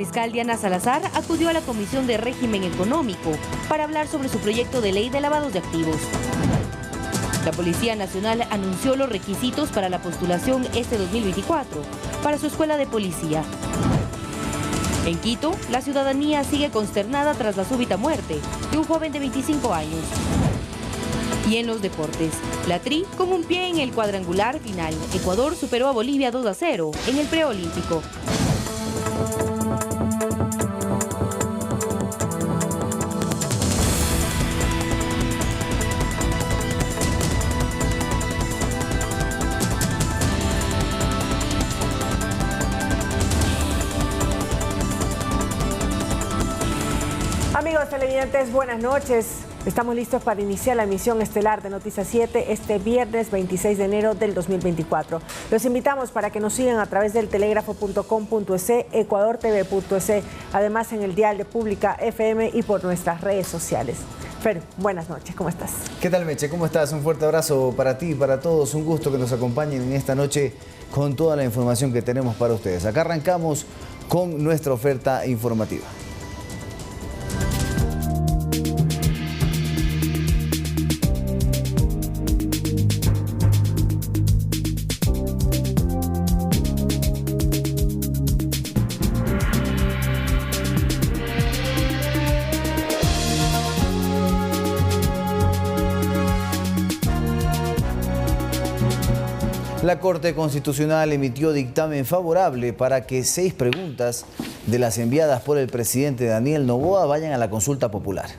fiscal Diana Salazar acudió a la Comisión de Régimen Económico para hablar sobre su proyecto de ley de lavado de activos. La Policía Nacional anunció los requisitos para la postulación este 2024 para su escuela de policía. En Quito, la ciudadanía sigue consternada tras la súbita muerte de un joven de 25 años. Y en los deportes, la Tri con un pie en el cuadrangular final. Ecuador superó a Bolivia 2-0 en el preolímpico. Amigos televidentes, buenas noches. Estamos listos para iniciar la emisión estelar de Noticias 7 este viernes 26 de enero del 2024. Los invitamos para que nos sigan a través del telegrafo.com.es, ecuadortv.es, además en el dial de Pública FM y por nuestras redes sociales. Fer, buenas noches, ¿cómo estás? ¿Qué tal, Meche? ¿Cómo estás? Un fuerte abrazo para ti y para todos. Un gusto que nos acompañen en esta noche con toda la información que tenemos para ustedes. Acá arrancamos con nuestra oferta informativa. La Corte Constitucional emitió dictamen favorable para que 6 preguntas de las enviadas por el presidente Daniel Noboa vayan a la consulta popular.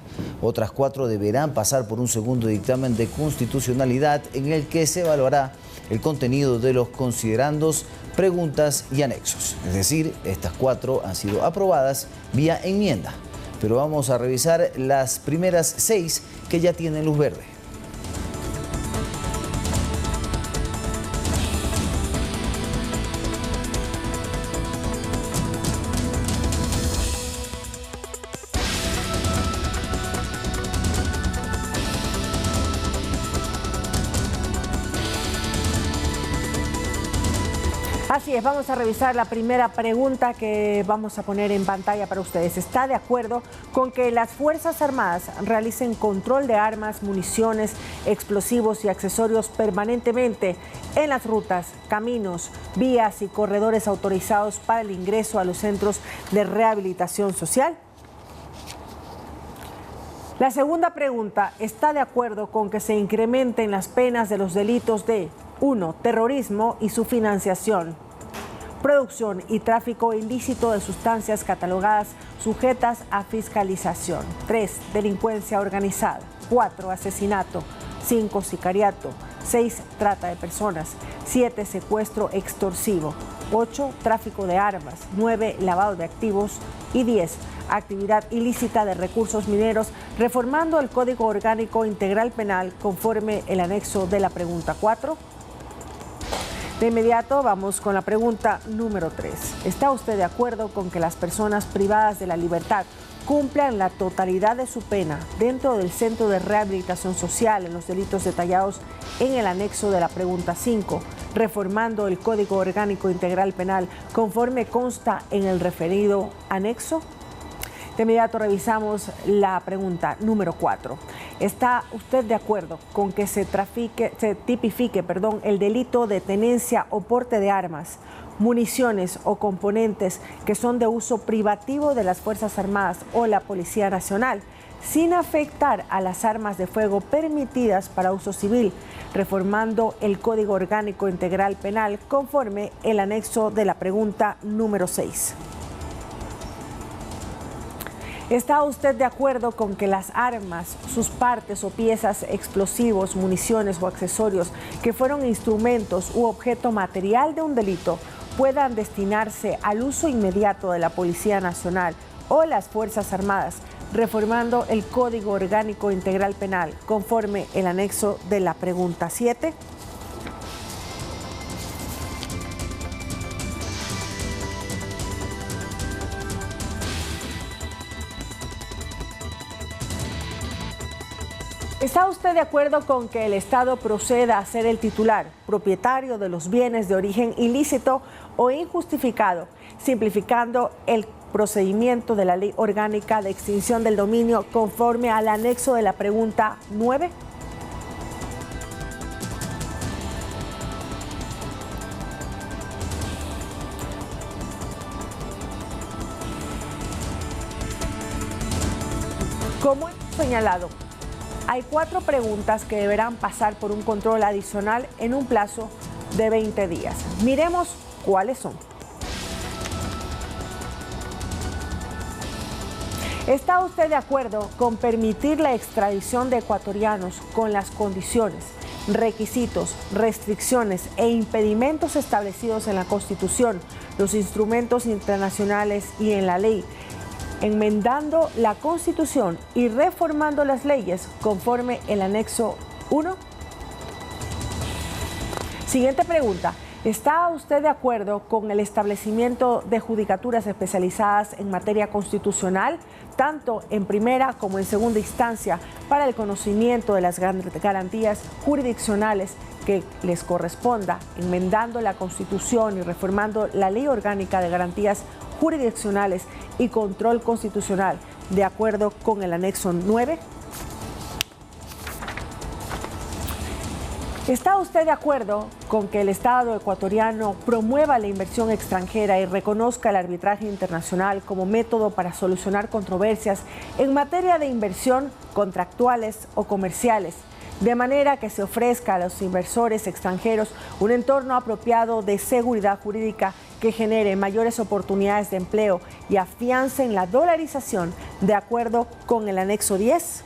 Otras 4 deberán pasar por un segundo dictamen de constitucionalidad en el que se evaluará el contenido de los considerandos, preguntas y anexos. Es decir, estas 4 han sido aprobadas vía enmienda. Pero vamos a revisar las primeras 6 que ya tienen luz verde. Así es, vamos a revisar la primera pregunta que vamos a poner en pantalla para ustedes. ¿Está de acuerdo con que las Fuerzas Armadas realicen control de armas, municiones, explosivos y accesorios permanentemente en las rutas, caminos, vías y corredores autorizados para el ingreso a los centros de rehabilitación social? La segunda pregunta, ¿está de acuerdo con que se incrementen las penas de los delitos de 1. Terrorismo y su financiación, producción y tráfico ilícito de sustancias catalogadas sujetas a fiscalización, 3. Delincuencia organizada, 4. Asesinato, 5. Sicariato, 6. Trata de personas, 7. Secuestro extorsivo, 8. Tráfico de armas, 9. Lavado de activos y 10. Actividad ilícita de recursos mineros, reformando el Código Orgánico Integral Penal conforme el anexo de la pregunta 4? De inmediato vamos con la pregunta número 3. ¿Está usted de acuerdo con que las personas privadas de la libertad cumplan la totalidad de su pena dentro del Centro de Rehabilitación Social en los delitos detallados en el anexo de la pregunta 5, reformando el Código Orgánico Integral Penal conforme consta en el referido anexo? De inmediato revisamos la pregunta número 4. ¿Está usted de acuerdo con que se tipifique el delito de tenencia o porte de armas, municiones o componentes que son de uso privativo de las Fuerzas Armadas o la Policía Nacional, sin afectar a las armas de fuego permitidas para uso civil, reformando el Código Orgánico Integral Penal conforme el anexo de la pregunta número 6? ¿Está usted de acuerdo con que las armas, sus partes o piezas, explosivos, municiones o accesorios que fueron instrumentos u objeto material de un delito puedan destinarse al uso inmediato de la Policía Nacional o las Fuerzas Armadas, reformando el Código Orgánico Integral Penal conforme el anexo de la pregunta 7? ¿Está usted de acuerdo con que el Estado proceda a ser el titular, propietario de los bienes de origen ilícito o injustificado, simplificando el procedimiento de la Ley Orgánica de Extinción del Dominio conforme al anexo de la pregunta 9? Como he señalado, hay 4 preguntas que deberán pasar por un control adicional en un plazo de 20 días. Miremos cuáles son. ¿Está usted de acuerdo con permitir la extradición de ecuatorianos con las condiciones, requisitos, restricciones e impedimentos establecidos en la Constitución, los instrumentos internacionales y en la ley, enmendando la Constitución y reformando las leyes conforme el anexo 1? Siguiente pregunta. ¿Está usted de acuerdo con el establecimiento de judicaturas especializadas en materia constitucional, tanto en primera como en segunda instancia, para el conocimiento de las garantías jurisdiccionales que les corresponda, enmendando la Constitución y reformando la Ley Orgánica de Garantías Jurisdiccionales y Control Constitucional, de acuerdo con el anexo 9? ¿Está usted de acuerdo con que el Estado ecuatoriano promueva la inversión extranjera y reconozca el arbitraje internacional como método para solucionar controversias en materia de inversión contractuales o comerciales, de manera que se ofrezca a los inversores extranjeros un entorno apropiado de seguridad jurídica que genere mayores oportunidades de empleo y afiance en la dolarización de acuerdo con el anexo 10?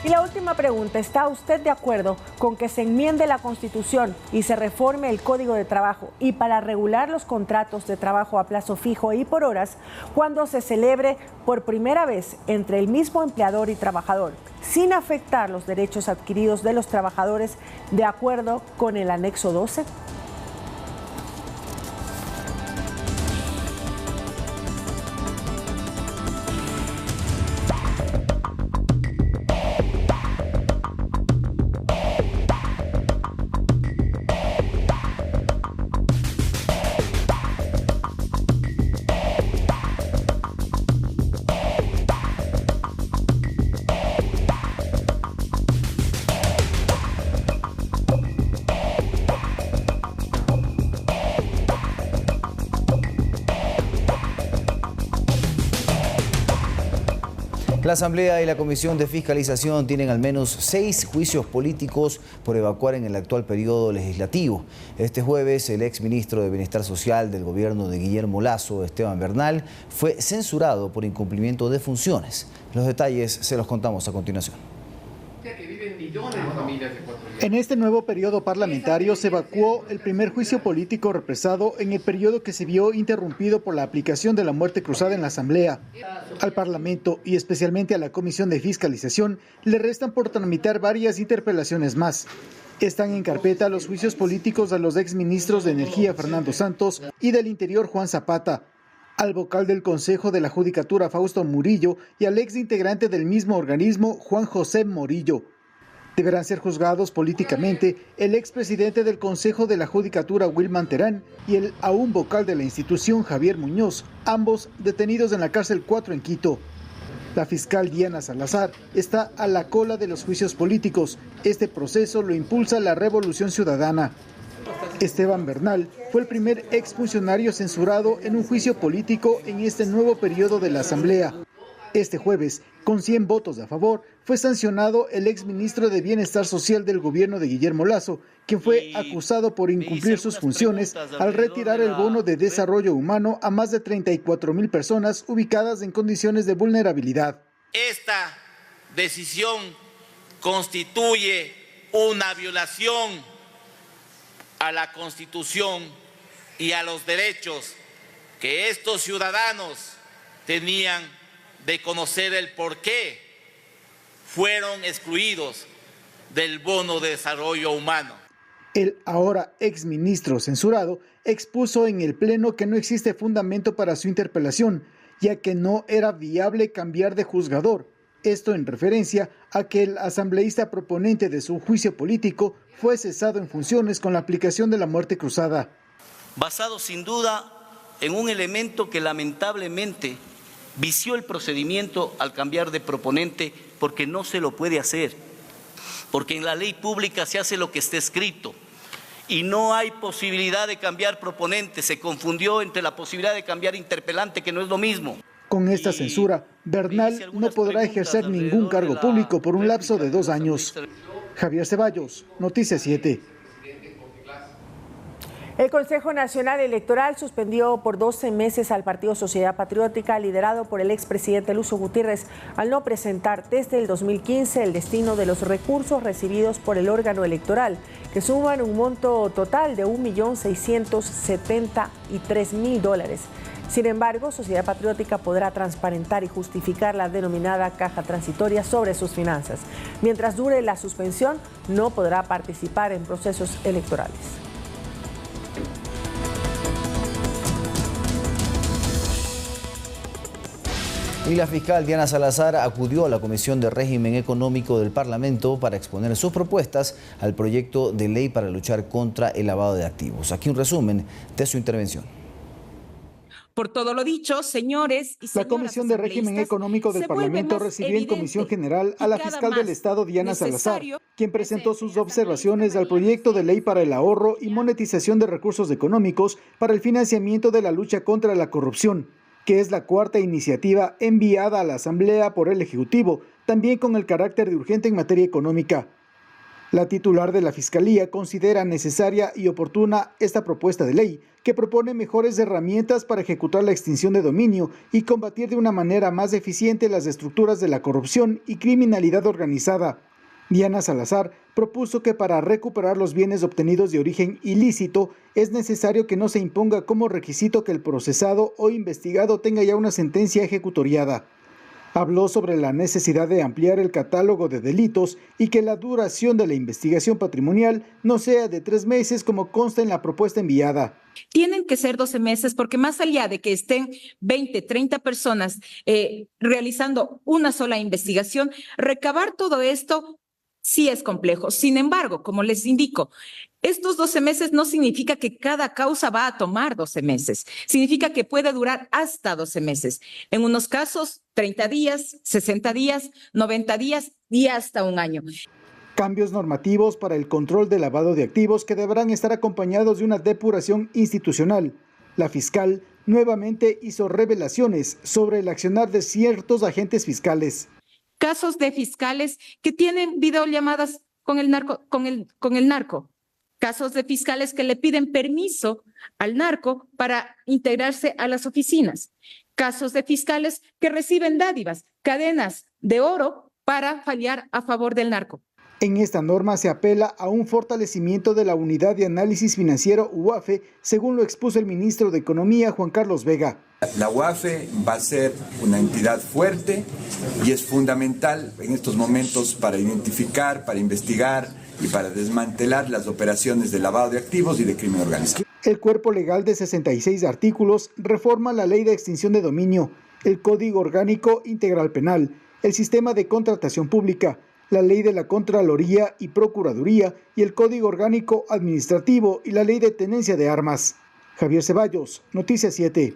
Y la última pregunta, ¿está usted de acuerdo con que se enmiende la Constitución y se reforme el Código de Trabajo y para regular los contratos de trabajo a plazo fijo y por horas cuando se celebre por primera vez entre el mismo empleador y trabajador, sin afectar los derechos adquiridos de los trabajadores de acuerdo con el anexo 12? La Asamblea y la Comisión de Fiscalización tienen al menos 6 juicios políticos por evacuar en el actual periodo legislativo. Este jueves, el exministro de Bienestar Social del gobierno de Guillermo Lasso, Esteban Bernal, fue censurado por incumplimiento de funciones. Los detalles se los contamos a continuación. En este nuevo periodo parlamentario se evacuó el primer juicio político represado en el periodo que se vio interrumpido por la aplicación de la muerte cruzada en la Asamblea. Al Parlamento y especialmente a la Comisión de Fiscalización le restan por tramitar varias interpelaciones más. Están en carpeta los juicios políticos a los exministros de Energía Fernando Santos y del Interior Juan Zapata, al vocal del Consejo de la Judicatura Fausto Murillo y al ex integrante del mismo organismo Juan José Morillo. Deberán ser juzgados políticamente el expresidente del Consejo de la Judicatura Wilman Terán y el aún vocal de la institución Javier Muñoz, ambos detenidos en la cárcel 4 en Quito. La fiscal Diana Salazar está a la cola de los juicios políticos. Este proceso lo impulsa la Revolución Ciudadana. Esteban Bernal fue el primer exfuncionario censurado en un juicio político en este nuevo periodo de la Asamblea. Este jueves, con 100 votos a favor, fue sancionado el exministro de Bienestar Social del gobierno de Guillermo Lasso, quien fue acusado por incumplir sus funciones al retirar el bono de desarrollo humano a más de 34,000 personas ubicadas en condiciones de vulnerabilidad. Esta decisión constituye una violación a la Constitución y a los derechos que estos ciudadanos tenían de conocer el por qué fueron excluidos del bono de desarrollo humano. El ahora exministro censurado expuso en el Pleno que no existe fundamento para su interpelación, ya que no era viable cambiar de juzgador. Esto en referencia a que el asambleísta proponente de su juicio político fue cesado en funciones con la aplicación de la muerte cruzada. Basado sin duda en un elemento que lamentablemente vició el procedimiento al cambiar de proponente porque no se lo puede hacer, porque en la ley pública se hace lo que está escrito y no hay posibilidad de cambiar proponente. Se confundió entre la posibilidad de cambiar interpelante, que no es lo mismo. Con esta censura, Bernal no podrá ejercer ningún cargo público por un lapso de 2 años. Javier Ceballos, Noticias 7. El Consejo Nacional Electoral suspendió por 12 meses al Partido Sociedad Patriótica, liderado por el expresidente Lucio Gutiérrez, al no presentar desde el 2015 el destino de los recursos recibidos por el órgano electoral, que suman un monto total de $1.673.000. Sin embargo, Sociedad Patriótica podrá transparentar y justificar la denominada caja transitoria sobre sus finanzas. Mientras dure la suspensión, no podrá participar en procesos electorales. Y la fiscal Diana Salazar acudió a la Comisión de Régimen Económico del Parlamento para exponer sus propuestas al proyecto de ley para luchar contra el lavado de activos. Aquí un resumen de su intervención. Por todo lo dicho, señores y señoras, la Comisión de Régimen Económico del Parlamento recibió en Comisión General a la fiscal del Estado Diana Salazar, quien presentó sus observaciones al proyecto de ley para el ahorro y monetización de recursos económicos para el financiamiento de la lucha contra la corrupción, que es la cuarta iniciativa enviada a la Asamblea por el Ejecutivo, también con el carácter de urgente en materia económica. La titular de la Fiscalía considera necesaria y oportuna esta propuesta de ley, que propone mejores herramientas para ejecutar la extinción de dominio y combatir de una manera más eficiente las estructuras de la corrupción y criminalidad organizada. Diana Salazar propuso que para recuperar los bienes obtenidos de origen ilícito es necesario que no se imponga como requisito que el procesado o investigado tenga ya una sentencia ejecutoriada. Habló sobre la necesidad de ampliar el catálogo de delitos y que la duración de la investigación patrimonial no sea de 3 meses como consta en la propuesta enviada. Tienen que ser 12 meses porque más allá de que estén 20, 30 personas realizando una sola investigación, recabar todo esto sí es complejo. Sin embargo, como les indico, estos 12 meses no significa que cada causa va a tomar 12 meses. Significa que puede durar hasta 12 meses. En unos casos, 30 días, 60 días, 90 días y hasta 1 año. Cambios normativos para el control del lavado de activos que deberán estar acompañados de una depuración institucional. La fiscal nuevamente hizo revelaciones sobre el accionar de ciertos agentes fiscales. Casos de fiscales que tienen videollamadas con el narco. Casos de fiscales que le piden permiso al narco para integrarse a las oficinas. Casos de fiscales que reciben dádivas, cadenas de oro para fallar a favor del narco. En esta norma se apela a un fortalecimiento de la Unidad de Análisis Financiero UAFE, según lo expuso el ministro de Economía, Juan Carlos Vega. La UAFE va a ser una entidad fuerte y es fundamental en estos momentos para identificar, para investigar y para desmantelar las operaciones de lavado de activos y de crimen organizado. El cuerpo legal de 66 artículos reforma la Ley de Extinción de Dominio, el Código Orgánico Integral Penal, el Sistema de Contratación Pública, la Ley de la Contraloría y Procuraduría y el Código Orgánico Administrativo y la Ley de Tenencia de Armas. Javier Ceballos, Noticias 7.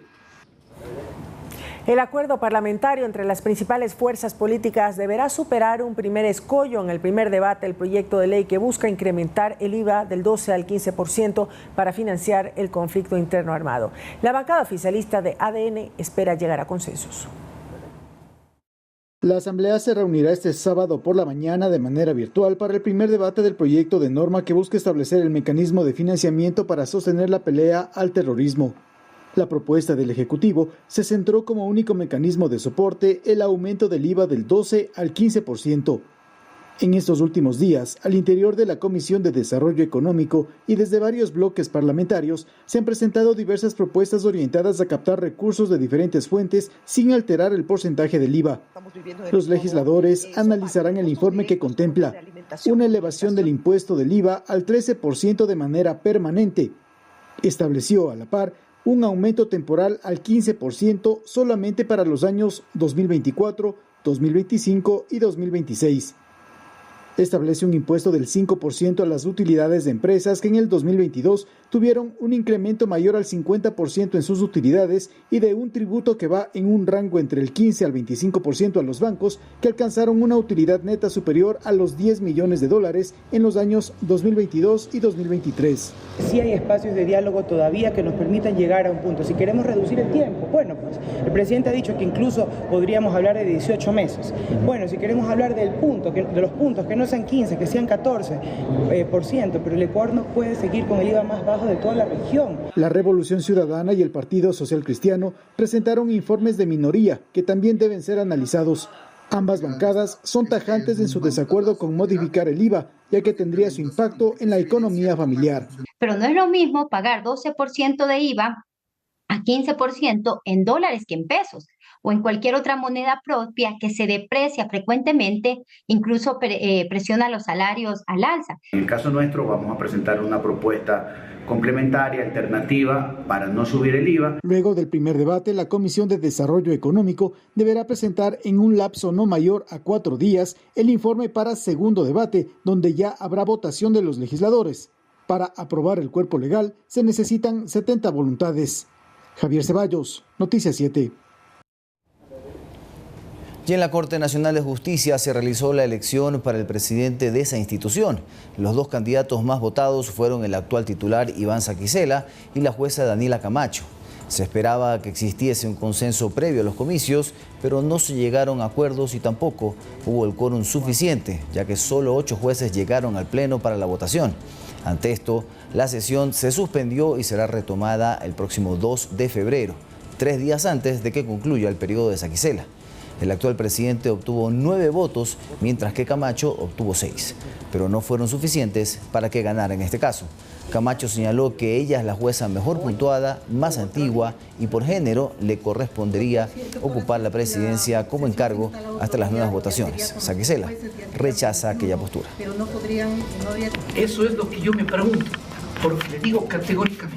El acuerdo parlamentario entre las principales fuerzas políticas deberá superar un primer escollo en el primer debate del proyecto de ley que busca incrementar el IVA del 12 al 15% para financiar el conflicto interno armado. La bancada oficialista de ADN espera llegar a consensos. La Asamblea se reunirá este sábado por la mañana de manera virtual para el primer debate del proyecto de norma que busca establecer el mecanismo de financiamiento para sostener la pelea al terrorismo. La propuesta del Ejecutivo se centró como único mecanismo de soporte el aumento del IVA del 12 al 15%. En estos últimos días, al interior de la Comisión de Desarrollo Económico y desde varios bloques parlamentarios, se han presentado diversas propuestas orientadas a captar recursos de diferentes fuentes sin alterar el porcentaje del IVA. Los legisladores analizarán el informe que contempla una elevación del impuesto del IVA al 13% de manera permanente. Estableció a la par un aumento temporal al 15% solamente para los años 2024, 2025 y 2026. Establece un impuesto del 5% a las utilidades de empresas que en el 2022 tuvieron un incremento mayor al 50% en sus utilidades y de un tributo que va en un rango entre el 15 al 25% a los bancos que alcanzaron una utilidad neta superior a los $10 millones en los años 2022 y 2023. Sí hay espacios de diálogo todavía que nos permitan llegar a un punto. Si queremos reducir el tiempo, bueno, pues el presidente ha dicho que incluso podríamos hablar de 18 meses. Bueno, si queremos hablar de los puntos, que no sean 15, que sean 14%, pero el Ecuador no puede seguir con el IVA más bajo de toda la región. La Revolución Ciudadana y el Partido Social Cristiano presentaron informes de minoría que también deben ser analizados. Ambas bancadas son tajantes en su desacuerdo con modificar el IVA, ya que tendría su impacto en la economía familiar. Pero no es lo mismo pagar 12% de IVA a 15% en dólares que en pesos o en cualquier otra moneda propia que se deprecia frecuentemente, incluso presiona los salarios al alza. En el caso nuestro vamos a presentar una propuesta complementaria, alternativa, para no subir el IVA. Luego del primer debate, la Comisión de Desarrollo Económico deberá presentar en un lapso no mayor a 4 días el informe para segundo debate, donde ya habrá votación de los legisladores. Para aprobar el cuerpo legal se necesitan 70 voluntades. Javier Ceballos, Noticias 7. Y en la Corte Nacional de Justicia se realizó la elección para el presidente de esa institución. Los dos candidatos más votados fueron el actual titular Iván Saquicela y la jueza Daniela Camacho. Se esperaba que existiese un consenso previo a los comicios, pero no se llegaron a acuerdos y tampoco hubo el quórum suficiente, ya que solo 8 jueces llegaron al pleno para la votación. Ante esto, la sesión se suspendió y será retomada el próximo 2 de febrero, 3 días antes de que concluya el periodo de Saquicela. El actual presidente obtuvo 9 votos, mientras que Camacho obtuvo 6, pero no fueron suficientes para que ganara en este caso. Camacho señaló que ella es la jueza mejor puntuada, más antigua y por género le correspondería ocupar la presidencia como encargo hasta las nuevas votaciones. Saquicela rechaza aquella postura. Eso es lo que yo me pregunto, porque le digo categóricamente.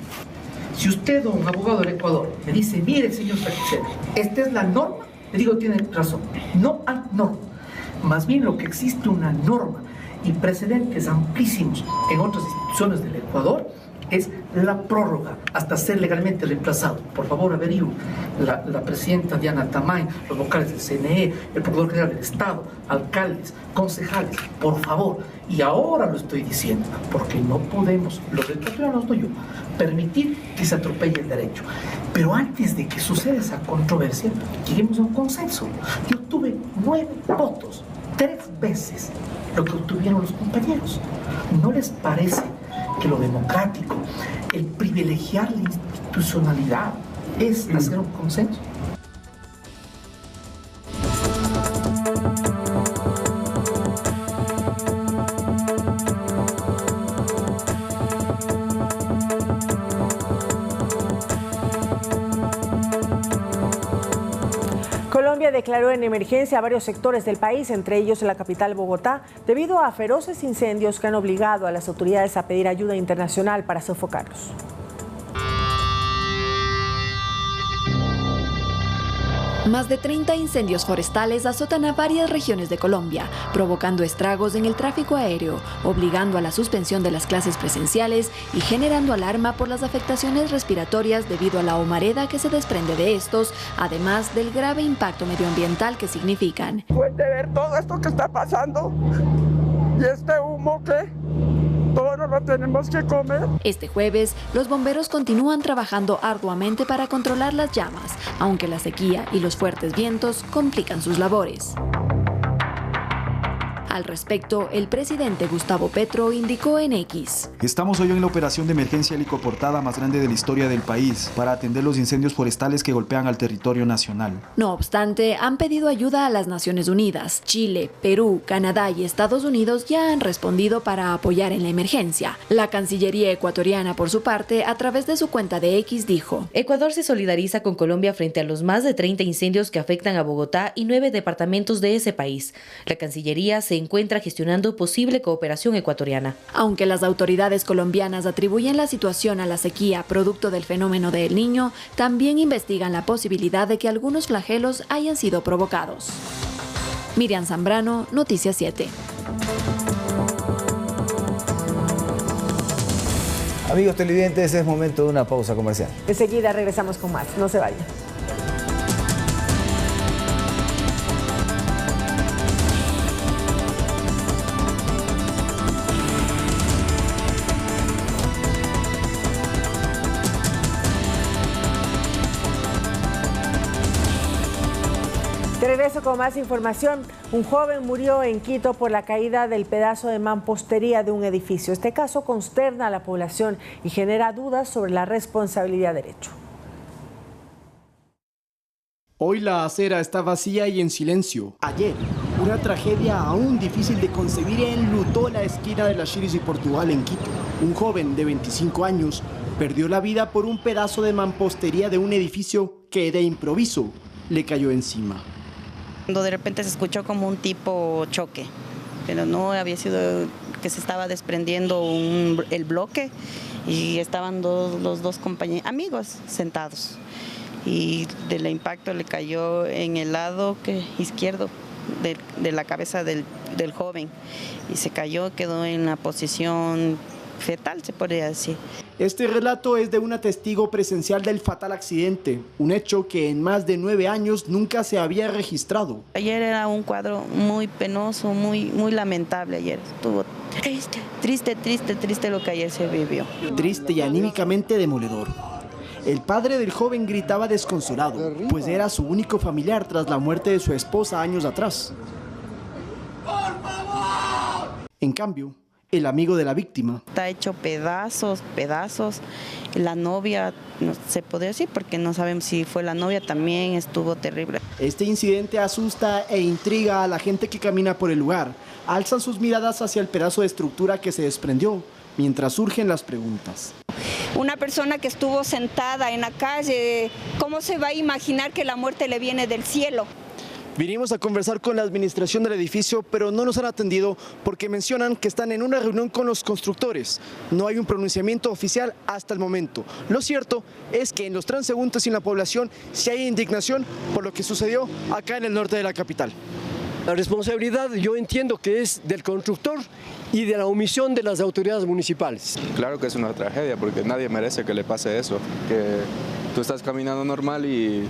Si usted o un abogado del Ecuador me dice, mire señor Saquicela, esta es la norma, le digo, tiene razón, no hay norma. Más bien lo que existe una norma y precedentes amplísimos en otras instituciones del Ecuador es la prórroga hasta ser legalmente reemplazado. Por favor, averigüen. La presidenta Diana Tamay, los vocales del CNE, el Procurador General del Estado, alcaldes, concejales, por favor. Y ahora lo estoy diciendo, porque no podemos, los ecuatorianos, no yo, permitir que se atropelle el derecho. Pero antes de que suceda esa controversia, lleguemos a un consenso. Yo tuve 9 votos, 3 veces lo que obtuvieron los compañeros. ¿No les parece que lo democrático, el privilegiar la institucionalidad, es hacer un consenso? Colombia declaró en emergencia a varios sectores del país, entre ellos la capital Bogotá, debido a feroces incendios que han obligado a las autoridades a pedir ayuda internacional para sofocarlos. Más de 30 incendios forestales azotan a varias regiones de Colombia, provocando estragos en el tráfico aéreo, obligando a la suspensión de las clases presenciales y generando alarma por las afectaciones respiratorias debido a la humareda que se desprende de estos, además del grave impacto medioambiental que significan. Después de ver todo esto que está pasando y este humo que todos nos lo tenemos que comer. Este jueves, los bomberos continúan trabajando arduamente para controlar las llamas, aunque la sequía y los fuertes vientos complican sus labores. Al respecto, el presidente Gustavo Petro indicó en X: estamos hoy en la operación de emergencia helicoportada más grande de la historia del país para atender los incendios forestales que golpean al territorio nacional. No obstante, han pedido ayuda a las Naciones Unidas. Chile, Perú, Canadá y Estados Unidos ya han respondido para apoyar en la emergencia. La Cancillería ecuatoriana, por su parte, a través de su cuenta de X dijo: Ecuador se solidariza con Colombia frente a los más de 30 incendios que afectan a Bogotá y 9 departamentos de ese país. La Cancillería se encuentra gestionando posible cooperación ecuatoriana. Aunque las autoridades colombianas atribuyen la situación a la sequía producto del fenómeno de El Niño, también investigan la posibilidad de que algunos flagelos hayan sido provocados. Miriam Zambrano, Noticias 7. Amigos televidentes, es momento de una pausa comercial. Enseguida regresamos con más. No se vayan. De regreso con más información. Un joven murió en Quito por la caída del pedazo de mampostería de un edificio. Este caso consterna a la población y genera dudas sobre la responsabilidad del hecho. Hoy la acera está vacía y en silencio. Ayer, una tragedia aún difícil de concebir enlutó la esquina de Las Chiris y Portugal en Quito. Un joven de 25 años perdió la vida por un pedazo de mampostería de un edificio que de improviso le cayó encima. Cuando de repente se escuchó como un tipo choque, pero no había sido que se estaba desprendiendo el bloque y estaban los dos amigos sentados y del impacto le cayó en el lado izquierdo de la cabeza del joven y se cayó, quedó en la posición fetal, se podría decir. Este relato es de una testigo presencial del fatal accidente, un hecho que en más de 9 años nunca se había registrado. Ayer era un cuadro muy penoso, muy lamentable ayer. Estuvo triste lo que ayer se vivió. Triste y anímicamente demoledor. El padre del joven gritaba desconsolado, pues era su único familiar tras la muerte de su esposa años atrás. ¡Por favor! En cambio, el amigo de la víctima. Está hecho pedazos. La novia, no se podría decir porque no sabemos si fue la novia, también estuvo terrible. Este incidente asusta e intriga a la gente que camina por el lugar. Alzan sus miradas hacia el pedazo de estructura que se desprendió, mientras surgen las preguntas. Una persona que estuvo sentada en la calle, ¿cómo se va a imaginar que la muerte le viene del cielo? Vinimos a conversar con la administración del edificio, pero no nos han atendido porque mencionan que están en una reunión con los constructores. No hay un pronunciamiento oficial hasta el momento. Lo cierto es que en los transeúntes y en la población sí hay indignación por lo que sucedió acá en el norte de la capital. La responsabilidad yo entiendo que es del constructor y de la omisión de las autoridades municipales. Claro que es una tragedia porque nadie merece que le pase eso, que tú estás caminando normal y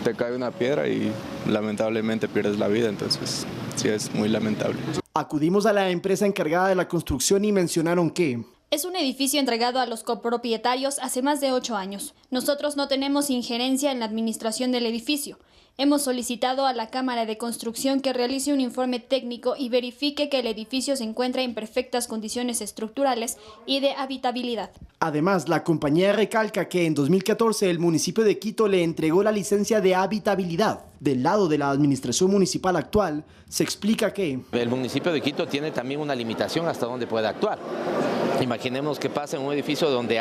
te cae una piedra y lamentablemente pierdes la vida, entonces sí es muy lamentable. Acudimos a la empresa encargada de la construcción y mencionaron que es un edificio entregado a los copropietarios hace más de 8 años. Nosotros no tenemos injerencia en la administración del edificio. Hemos solicitado a la Cámara de Construcción que realice un informe técnico y verifique que el edificio se encuentra en perfectas condiciones estructurales y de habitabilidad. Además, la compañía recalca que en 2014 el municipio de Quito le entregó la licencia de habitabilidad. Del lado de la administración municipal actual, se explica que el municipio de Quito tiene también una limitación hasta dónde puede actuar. Imaginemos que pasa en un edificio donde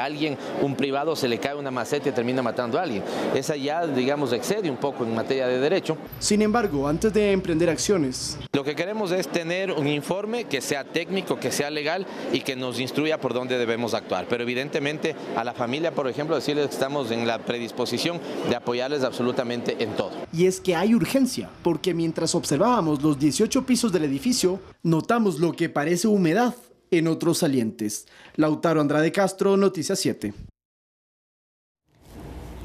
un privado, se le cae una maceta y termina matando a alguien. Esa ya, digamos, excede un poco en materia de derecho. Sin embargo, antes de emprender acciones, lo que queremos es tener un informe que sea técnico, que sea legal y que nos instruya por dónde debemos actuar. Pero evidentemente a la familia, por ejemplo, decirles que estamos en la predisposición de apoyarles absolutamente en todo. Y es que hay urgencia, porque mientras observábamos los 18 pisos del edificio, notamos lo que parece humedad en otros salientes. Lautaro Andrade Castro, Noticias 7.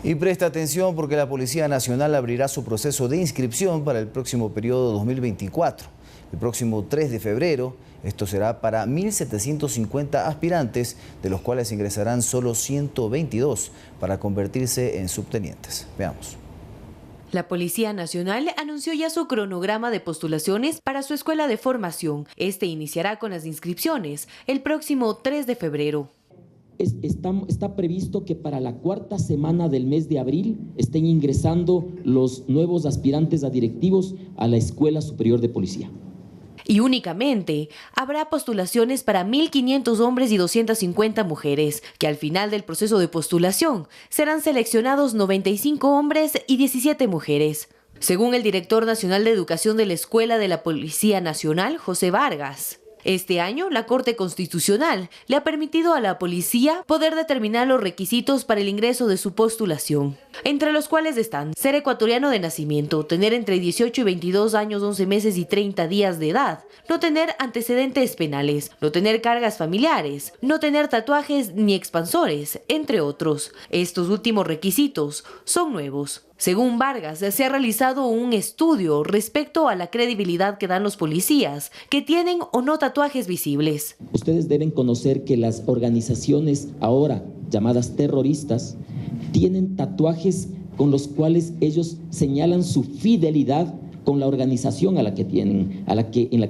Y presta atención porque la Policía Nacional abrirá su proceso de inscripción para el próximo periodo 2024. El próximo 3 de febrero, esto será para 1.750 aspirantes, de los cuales ingresarán solo 122 para convertirse en subtenientes. Veamos. La Policía Nacional anunció ya su cronograma de postulaciones para su escuela de formación. Este iniciará con las inscripciones el próximo 3 de febrero. Está previsto que para la 4ª semana del mes de abril estén ingresando los nuevos aspirantes a directivos a la Escuela Superior de Policía. Y únicamente habrá postulaciones para 1.500 hombres y 250 mujeres, que al final del proceso de postulación serán seleccionados 95 hombres y 17 mujeres. Según el director nacional de educación de la Escuela de la Policía Nacional, José Vargas, Este año, la Corte Constitucional le ha permitido a la policía poder determinar los requisitos para el ingreso de su postulación, entre los cuales están ser ecuatoriano de nacimiento, tener entre 18 y 22 años, 11 meses y 30 días de edad, no tener antecedentes penales, no tener cargas familiares, no tener tatuajes ni expansores, entre otros. Estos últimos requisitos son nuevos. Según Vargas, se ha realizado un estudio respecto a la credibilidad que dan los policías que tienen o no tatuajes visibles. Ustedes deben conocer que las organizaciones ahora llamadas terroristas tienen tatuajes con los cuales ellos señalan su fidelidad con la organización en la que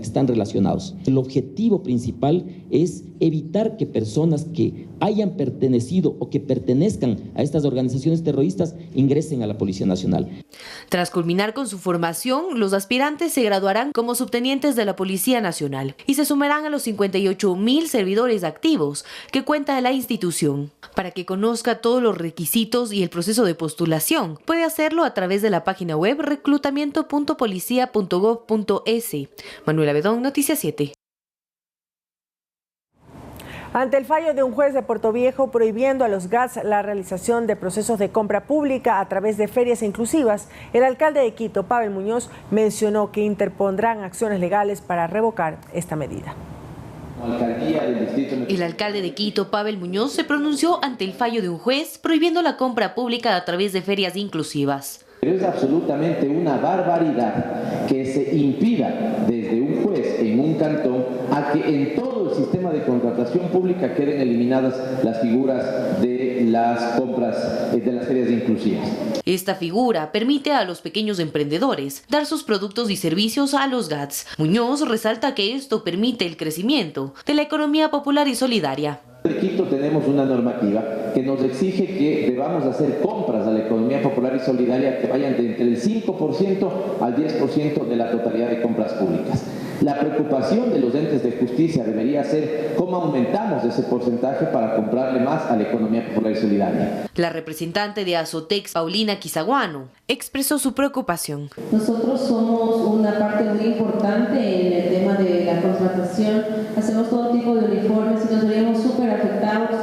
están relacionados. El objetivo principal es evitar que personas que hayan pertenecido o que pertenezcan a estas organizaciones terroristas ingresen a la Policía Nacional. Tras culminar con su formación, los aspirantes se graduarán como subtenientes de la Policía Nacional y se sumarán a los 58.000 servidores activos que cuenta la institución. Para que conozca todos los requisitos y el proceso de postulación, puede hacerlo a través de la página web reclutamiento.policia.gov.es. Manuela Bedón, Noticias 7. Ante el fallo de un juez de Puerto Viejo prohibiendo a los GATS la realización de procesos de compra pública a través de ferias inclusivas, el alcalde de Quito, Pavel Muñoz, mencionó que interpondrán acciones legales para revocar esta medida. El alcalde de Quito, Pavel Muñoz, se pronunció ante el fallo de un juez prohibiendo la compra pública a través de ferias inclusivas. Pero es absolutamente una barbaridad que se impida desde un juez en un cantón a que en todo el sistema de contratación pública queden eliminadas las figuras de las compras de las ferias inclusivas. Esta figura permite a los pequeños emprendedores dar sus productos y servicios a los GATS. Muñoz resalta que esto permite el crecimiento de la economía popular y solidaria. En Quito tenemos una normativa que nos exige que debamos hacer compras a la economía popular y solidaria que vayan de entre el 5% al 10% de la totalidad de compras públicas. La preocupación de los entes de justicia debería ser cómo aumentamos ese porcentaje para comprarle más a la economía popular y solidaria. La representante de Azotex, Paulina Quizaguano, expresó su preocupación. Nosotros somos una parte muy importante en el tema de la contratación. Hacemos todo tipo de uniformes y nos veríamos súper afectados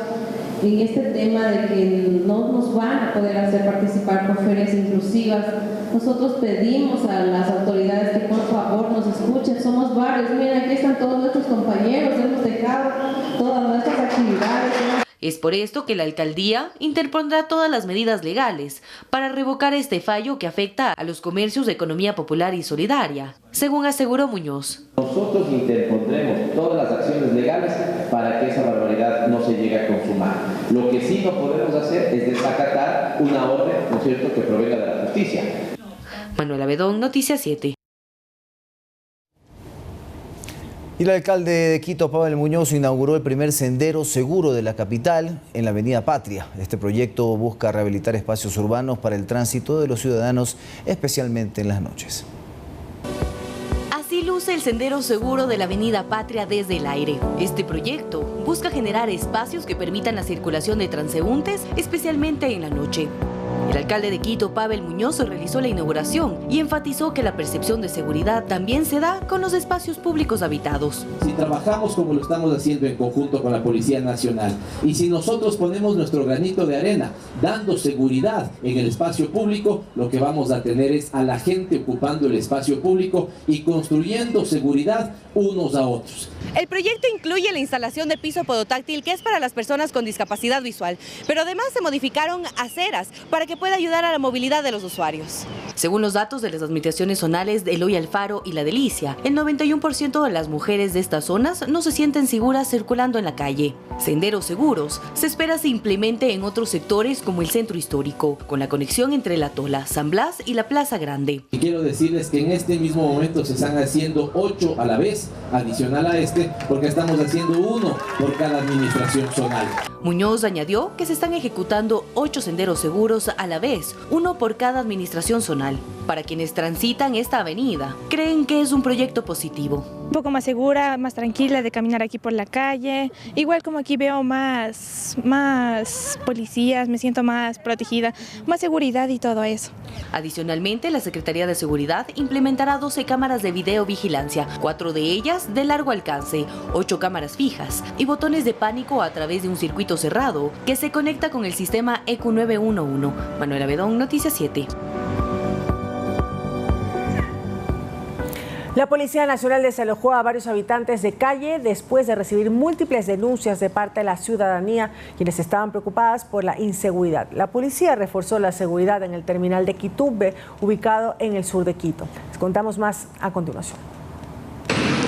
en este tema de que no nos van a poder hacer participar por ferias inclusivas. Nosotros pedimos a las autoridades que por favor nos escuchen. Somos varios, miren, aquí están todos nuestros compañeros, hemos dejado todas nuestras actividades. Es por esto que la alcaldía interpondrá todas las medidas legales para revocar este fallo que afecta a los comercios de economía popular y solidaria, según aseguró Muñoz. Nosotros interpondremos todas las acciones legales para que esa barbaridad no se llegue a consumar. Lo que sí no podemos hacer es desacatar una orden, ¿no es cierto?, que provenga de la justicia. Manuela Bedón, Noticias 7. Y el alcalde de Quito, Pavel Muñoz, inauguró el primer sendero seguro de la capital en la avenida Patria. Este proyecto busca rehabilitar espacios urbanos para el tránsito de los ciudadanos, especialmente en las noches. Así luce el sendero seguro de la avenida Patria desde el aire. Este proyecto busca generar espacios que permitan la circulación de transeúntes, especialmente en la noche. El alcalde de Quito, Pavel Muñoz, realizó la inauguración y enfatizó que la percepción de seguridad también se da con los espacios públicos habitados. Si trabajamos como lo estamos haciendo en conjunto con la Policía Nacional y si nosotros ponemos nuestro granito de arena dando seguridad en el espacio público, lo que vamos a tener es a la gente ocupando el espacio público y construyendo seguridad unos a otros. El proyecto incluye la instalación de piso podotáctil, que es para las personas con discapacidad visual, pero además se modificaron aceras para que pueda ayudar a la movilidad de los usuarios. Según los datos de las administraciones zonales de Eloy Alfaro y La Delicia, el 91% de las mujeres de estas zonas no se sienten seguras circulando en la calle. Senderos seguros se espera se implemente en otros sectores como el centro histórico, con la conexión entre La Tola, San Blas y la Plaza Grande. Y quiero decirles que en este mismo momento se están haciendo 8 a la vez, adicional a porque estamos haciendo 1 por cada administración zonal. Muñoz añadió que se están ejecutando 8 senderos seguros a la vez, 1 por cada administración zonal. Para quienes transitan esta avenida, creen que es un proyecto positivo. Un poco más segura, más tranquila de caminar aquí por la calle. Igual como aquí veo más policías, me siento más protegida, más seguridad y todo eso. Adicionalmente, la Secretaría de Seguridad implementará 12 cámaras de videovigilancia, 4 de ellas de largo alcance, 8 cámaras fijas y botones de pánico a través de un circuito cerrado que se conecta con el sistema EQ911. Manuela Bedón, Noticias 7. La Policía Nacional desalojó a varios habitantes de calle después de recibir múltiples denuncias de parte de la ciudadanía, quienes estaban preocupadas por la inseguridad. La policía reforzó la seguridad en el terminal de Quitumbe, ubicado en el sur de Quito. Les contamos más a continuación.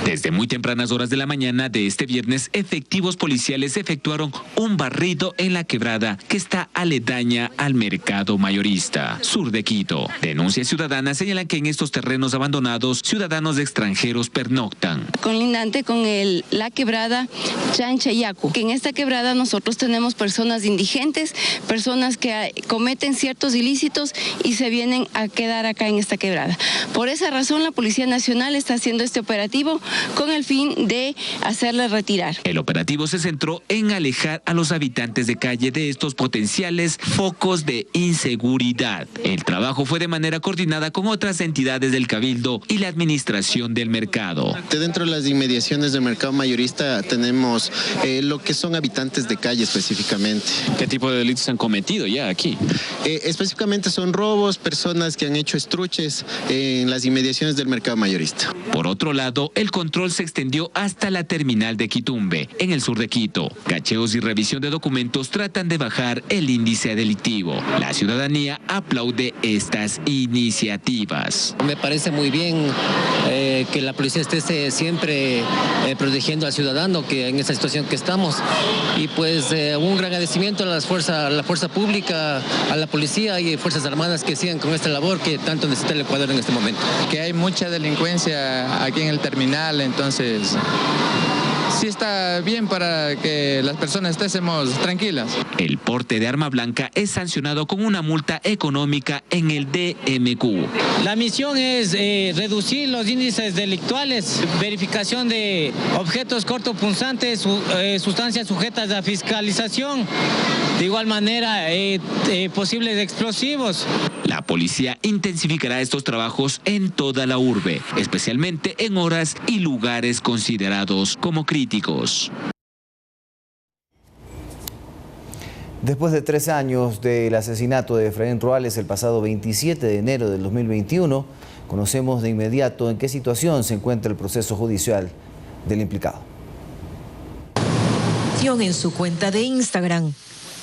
Desde muy tempranas horas de la mañana de este viernes, efectivos policiales efectuaron un barrido en la quebrada que está aledaña al mercado mayorista, sur de Quito. Denuncias ciudadanas señalan que en estos terrenos abandonados, ciudadanos extranjeros pernoctan. Colindante con la quebrada Chanchayacu, que en esta quebrada nosotros tenemos personas indigentes, personas que cometen ciertos ilícitos y se vienen a quedar acá en esta quebrada. Por esa razón, la Policía Nacional está haciendo este operativo con el fin de hacerle retirar. El operativo se centró en alejar a los habitantes de calle de estos potenciales focos de inseguridad. El trabajo fue de manera coordinada con otras entidades del Cabildo y la administración del mercado. Dentro de las inmediaciones del mercado mayorista tenemos lo que son habitantes de calle específicamente. ¿Qué tipo de delitos han cometido ya aquí? Específicamente son robos, personas que han hecho estruches en las inmediaciones del mercado mayorista. Por otro lado, el control se extendió hasta la terminal de Quitumbe, en el sur de Quito. Cacheos y revisión de documentos tratan de bajar el índice delictivo. La ciudadanía aplaude estas iniciativas. Me parece muy bien que la policía esté siempre protegiendo al ciudadano que en esta situación que estamos. Y pues un gran agradecimiento a la fuerza pública, a la policía y Fuerzas Armadas que sigan con esta labor que tanto necesita el Ecuador en este momento. Que hay mucha delincuencia aquí en el terminal, entonces sí está bien para que las personas estemos tranquilas. El porte de arma blanca es sancionado con una multa económica en el DMQ. La misión es reducir los índices delictuales, verificación de objetos cortopunzantes, sustancias sujetas a fiscalización, de igual manera posibles explosivos. La policía intensificará estos trabajos en toda la urbe, especialmente en horas y lugares considerados como críticos. Después de 3 años del asesinato de Efraín Ruales el pasado 27 de enero del 2021, conocemos de inmediato en qué situación se encuentra el proceso judicial del implicado. En su cuenta de Instagram,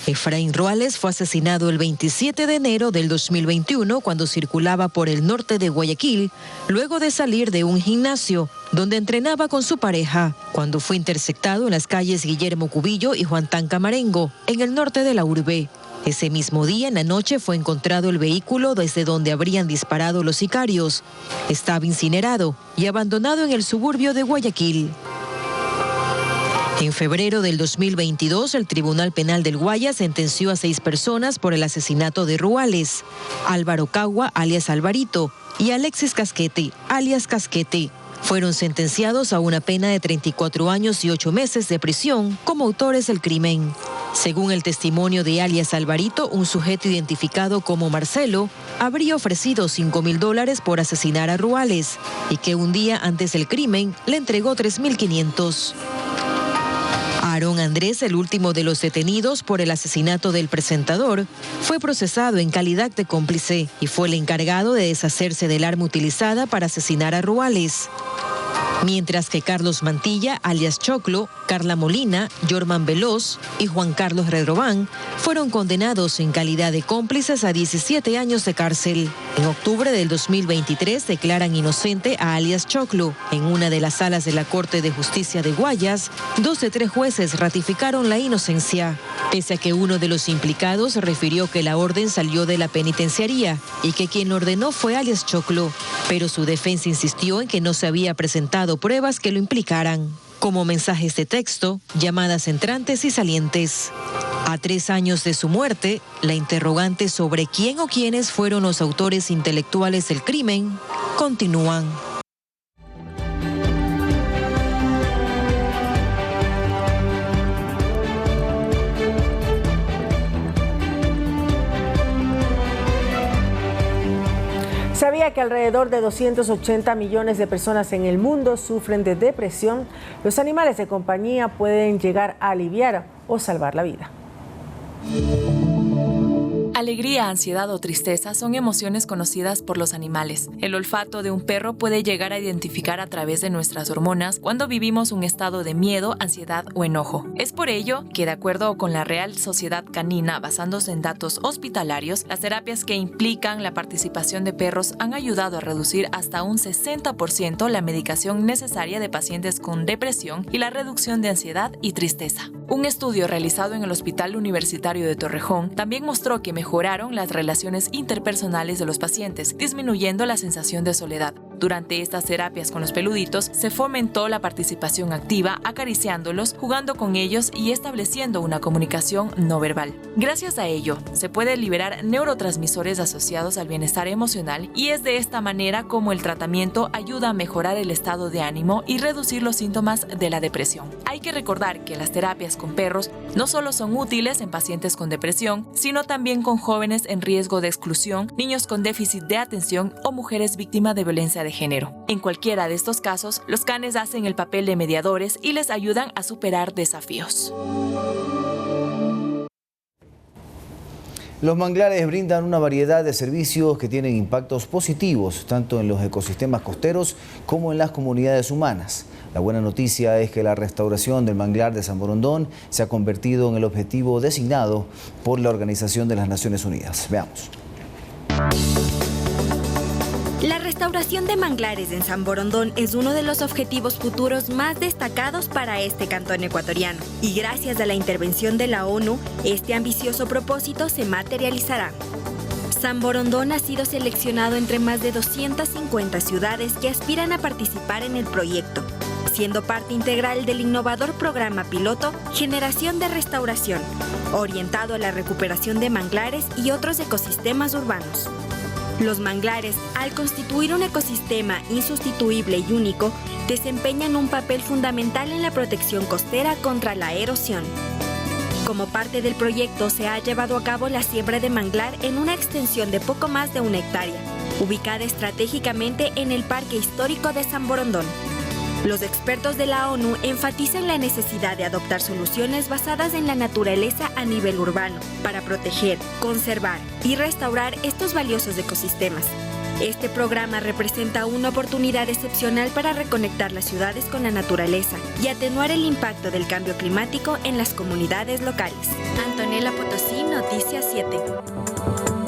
Efraín Ruales fue asesinado el 27 de enero del 2021 cuando circulaba por el norte de Guayaquil, luego de salir de un gimnasio donde entrenaba con su pareja, cuando fue interceptado en las calles Guillermo Cubillo y Juan Tan Camarengo, en el norte de la urbe. Ese mismo día, en la noche, fue encontrado el vehículo desde donde habrían disparado los sicarios. Estaba incinerado y abandonado en el suburbio de Guayaquil. En febrero del 2022, el Tribunal Penal del Guaya sentenció a 6 personas por el asesinato de Ruales: Álvaro Cagua, alias Alvarito, y Alexis Casquete, alias Casquete. Fueron sentenciados a una pena de 34 años y 8 meses de prisión como autores del crimen. Según el testimonio de alias Alvarito, un sujeto identificado como Marcelo habría ofrecido $5.000 por asesinar a Ruales y que un día antes del crimen le entregó 3.500. Aarón Andrés, el último de los detenidos por el asesinato del presentador, fue procesado en calidad de cómplice y fue el encargado de deshacerse del arma utilizada para asesinar a Ruales. Mientras que Carlos Mantilla, alias Choclo, Carla Molina, Jorman Veloz y Juan Carlos Redrobán fueron condenados en calidad de cómplices a 17 años de cárcel. En octubre del 2023 declaran inocente a alias Choclo. En una de las salas de la Corte de Justicia de Guayas, 2 de 3 jueces ratificaron la inocencia, pese a que uno de los implicados refirió que la orden salió de la penitenciaría y que quien ordenó fue alias Choclo, pero su defensa insistió en que no se había presentado pruebas que lo implicaran, como mensajes de texto, llamadas entrantes y salientes. A 3 años de su muerte, la interrogante sobre quién o quiénes fueron los autores intelectuales del crimen continúan. ¿Sabía que alrededor de 280 millones de personas en el mundo sufren de depresión? Los animales de compañía pueden llegar a aliviar o salvar la vida. Alegría, ansiedad o tristeza son emociones conocidas por los animales. El olfato de un perro puede llegar a identificar a través de nuestras hormonas cuando vivimos un estado de miedo, ansiedad o enojo. Es por ello que, de acuerdo con la Real Sociedad Canina, basándose en datos hospitalarios, las terapias que implican la participación de perros han ayudado a reducir hasta un 60% la medicación necesaria de pacientes con depresión y la reducción de ansiedad y tristeza. Un estudio realizado en el Hospital Universitario de Torrejón también mostró que mejoraron las relaciones interpersonales de los pacientes, disminuyendo la sensación de soledad. Durante estas terapias con los peluditos se fomentó la participación activa, acariciándolos, jugando con ellos y estableciendo una comunicación no verbal. Gracias a ello, se puede liberar neurotransmisores asociados al bienestar emocional y es de esta manera como el tratamiento ayuda a mejorar el estado de ánimo y reducir los síntomas de la depresión. Hay que recordar que las terapias con perros no solo son útiles en pacientes con depresión, sino también con jóvenes en riesgo de exclusión, niños con déficit de atención o mujeres víctimas de violencia de género. En cualquiera de estos casos, los canes hacen el papel de mediadores y les ayudan a superar desafíos. Los manglares brindan una variedad de servicios que tienen impactos positivos, tanto en los ecosistemas costeros como en las comunidades humanas. La buena noticia es que la restauración del manglar de San Borondón se ha convertido en el objetivo designado por la Organización de las Naciones Unidas. Veamos. La restauración de manglares en San Borondón es uno de los objetivos futuros más destacados para este cantón ecuatoriano. Y gracias a la intervención de la ONU, este ambicioso propósito se materializará. San Borondón ha sido seleccionado entre más de 250 ciudades que aspiran a participar en el proyecto, siendo parte integral del innovador programa piloto Generación de Restauración, orientado a la recuperación de manglares y otros ecosistemas urbanos. Los manglares, al constituir un ecosistema insustituible y único, desempeñan un papel fundamental en la protección costera contra la erosión. Como parte del proyecto, se ha llevado a cabo la siembra de manglar en una extensión de poco más de 1 hectárea, ubicada estratégicamente en el Parque Histórico de San Borondón. Los expertos de la ONU enfatizan la necesidad de adoptar soluciones basadas en la naturaleza a nivel urbano para proteger, conservar y restaurar estos valiosos ecosistemas. Este programa representa una oportunidad excepcional para reconectar las ciudades con la naturaleza y atenuar el impacto del cambio climático en las comunidades locales. Antonella Potosí, Noticias 7.